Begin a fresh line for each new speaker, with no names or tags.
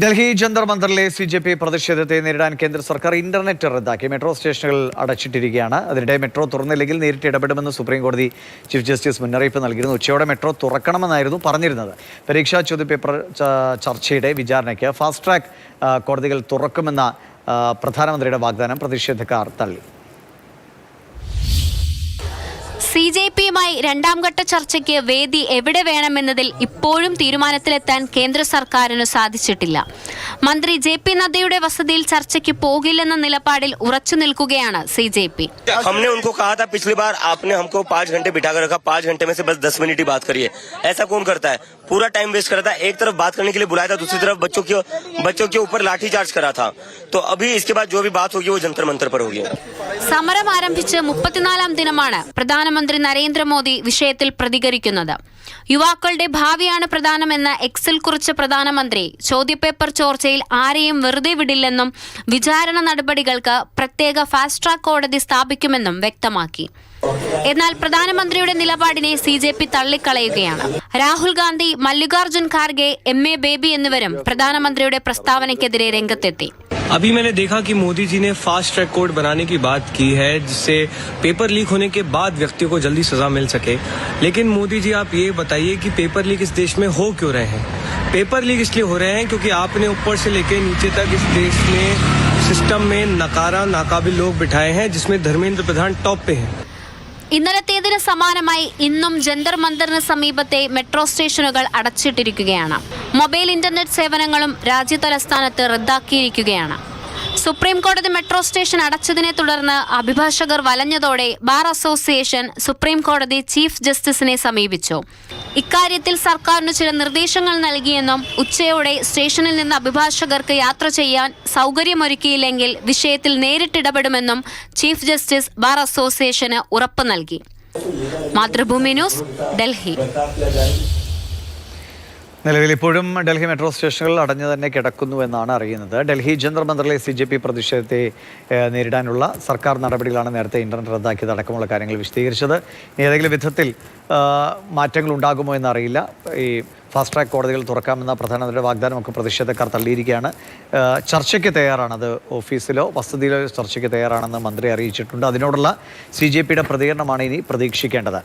Delhi Jantar മന്ദറിലെ CJP പ്രതിഷേധത്തെ നേരിടാൻ കേന്ദ്ര സർക്കാർ ഇന്റർനെറ്റ് റദ്ദാക്കി. മെട്രോ സ്റ്റേഷനുകൾ അടച്ചിട്ടിരിക്കുകയാണ്. അതിനിടെ മെട്രോ തുറന്നില്ലെങ്കിൽ നേരിട്ട് ഇടപെടുമെന്ന് സുപ്രീം കോടതി ചീഫ് ജസ്റ്റിസ് മുന്നറിയിപ്പ് നൽകിയിരുന്നു. ഉച്ചയോടെ മെട്രോ തുറക്കണമെന്നായിരുന്നു പറഞ്ഞിരുന്നത്. പരീക്ഷാ ചോദ്യപേപ്പർ ചർച്ചയുടെ വിചാരണയ്ക്ക് ഫാസ്റ്റ് ട്രാക്ക് കോടതികൾ തുറക്കുമെന്ന പ്രധാനമന്ത്രിയുടെ വാഗ്ദാനം പ്രതിഷേധക്കാർ തള്ളി.
CJPയുമായി രണ്ടാം ഘട്ട ചർച്ചയ്ക്ക് വേദി എവിടെ വേണമെന്നതിൽ ഇപ്പോഴും തീരുമാനത്തിലെത്താൻ കേന്ദ്ര സർക്കാരിന് സാധിച്ചിട്ടില്ല. മന്ത്രി JP നദ്ദയുടെ വസതിയിൽ ചർച്ചയ്ക്ക് പോകില്ലെന്ന നിലപാടിൽ ഉറച്ചു നിൽക്കുകയാണ് CJP.
हमने उनको कहा था पिछली बार, आपने हमको 5 घंटे बिठा कर रखा, 5 घंटे में से बस 10 मिनट ही बात करिए. ऐसा कौन करता है? पूरा टाइम वेस्ट करता है. एक तरफ बात करने के लिए बुलाया था, दूसरी तरफ बच्चों के ऊपर लाठी चार्ज करा था. तो अभी इसके बाद जो भी बात होगी वो जंतर मंतर पर होगी.
സമരം ആരംഭിച്ച് 34ാം ദിനമാണ് പ്രധാനമന്ത്രി നരേന്ദ്രമോദി വിഷയത്തിൽ പ്രതികരിക്കുന്നത്. യുവാക്കളുടെ ഭാവിയാണ് പ്രധാനമെന്ന് എക്സിൽ കുറിച്ച പ്രധാനമന്ത്രി ചോദ്യപേപ്പർ ചോർച്ചയിൽ ആരെയും വെറുതെ വിടില്ലെന്നും വിചാരണ നടപടികൾക്ക് പ്രത്യേക ഫാസ്റ്റ് ട്രാക്ക് കോടതി സ്ഥാപിക്കുമെന്നും വ്യക്തമാക്കി. എന്നാൽ പ്രധാനമന്ത്രിയുടെ നിലപാടിനെ CJP തള്ളിക്കളയുകയാണ്. രാഹുൽ ഗാന്ധി, മല്ലികാർജുൻ ഖാർഗെ, MA ബേബി എന്നിവരും പ്രധാനമന്ത്രിയുടെ പ്രസ്താവനയ്ക്കെതിരെ രംഗത്തെത്തി.
अभी मैंने देखा कि मोदी जी ने फास्ट ट्रैक कोर्ट बनाने की बात की है, जिससे पेपर लीक होने के बाद व्यक्ति को जल्दी सजा मिल सके. लेकिन मोदी जी, आप ये बताइए कि पेपर लीक इस देश में हो क्यों रहे हैं? पेपर लीक इसलिए हो रहे हैं क्योंकि आपने ऊपर से लेकर नीचे तक इस देश में सिस्टम में नाकाबिल लोग बिठाए हैं, जिसमें धर्मेंद्र प्रधान टॉप पे हैं.
ഇന്നലത്തേതിന് സമാനമായി ഇന്നും ജന്തർ മന്ദറിന് സമീപത്തെ മെട്രോ സ്റ്റേഷനുകൾ അടച്ചിട്ടിരിക്കുകയാണ്. മൊബൈൽ ഇന്റർനെറ്റ് സേവനങ്ങളും രാജ്യതലസ്ഥാനത്ത് റദ്ദാക്കിയിരിക്കുകയാണ്. സുപ്രീം കോടതി മെട്രോ സ്റ്റേഷൻ അടച്ചതിനെ തുടർന്ന് അഭിഭാഷകർ വലഞ്ഞതോടെ ബാർ അസോസിയേഷൻ സുപ്രീം കോടതി ചീഫ് ജസ്റ്റിസിനെ സമീപിച്ചു. ഇക്കാര്യത്തിൽ സർക്കാരിന് ചില നിർദ്ദേശങ്ങൾ നൽകിയെന്നും ഉച്ചയോടെ സ്റ്റേഷനിൽ നിന്ന് അഭിഭാഷകർക്ക് യാത്ര ചെയ്യാൻ സൗകര്യമൊരുക്കിയില്ലെങ്കിൽ വിഷയത്തിൽ നേരിട്ടിടപെടുമെന്നും ചീഫ് ജസ്റ്റിസ് ബാർ അസോസിയേഷന് ഉറപ്പ് നൽകി. മാതൃഭൂമി ന്യൂസ്, ഡൽഹി.
നിലവിൽ ഇപ്പോഴും ഡൽഹി മെട്രോ സ്റ്റേഷനുകൾ അടഞ്ഞു തന്നെ കിടക്കുന്നു എന്നാണ് അറിയുന്നത്. ഡൽഹി ജന്തർ മന്ദറിലെ CJP പ്രതിഷേധത്തെ നേരിടാനുള്ള സർക്കാർ നടപടികളാണ് നേരത്തെ ഇന്റർനെറ്റ് റദ്ദാക്കിയത് അടക്കമുള്ള കാര്യങ്ങൾ വിശദീകരിച്ചത്. ഏതെങ്കിലും വിധത്തിൽ മാറ്റങ്ങൾ ഉണ്ടാകുമോ എന്നറിയില്ല. ഈ ഫാസ്റ്റ് ട്രാക്ക് കോടതികൾ തുറക്കാമെന്ന പ്രധാനമന്ത്രിയുടെ വാഗ്ദാനമൊക്കെ പ്രതിഷേധക്കാർ തള്ളിയിരിക്കുകയാണ്. ചർച്ചയ്ക്ക് തയ്യാറാണ്. അത് ഓഫീസിലോ വസതിയിലോ ചർച്ചയ്ക്ക് തയ്യാറാണെന്ന് മന്ത്രി അറിയിച്ചിട്ടുണ്ട്. അതിനോടുള്ള CJPയുടെ പ്രതികരണമാണ് ഇനി പ്രതീക്ഷിക്കേണ്ടത്.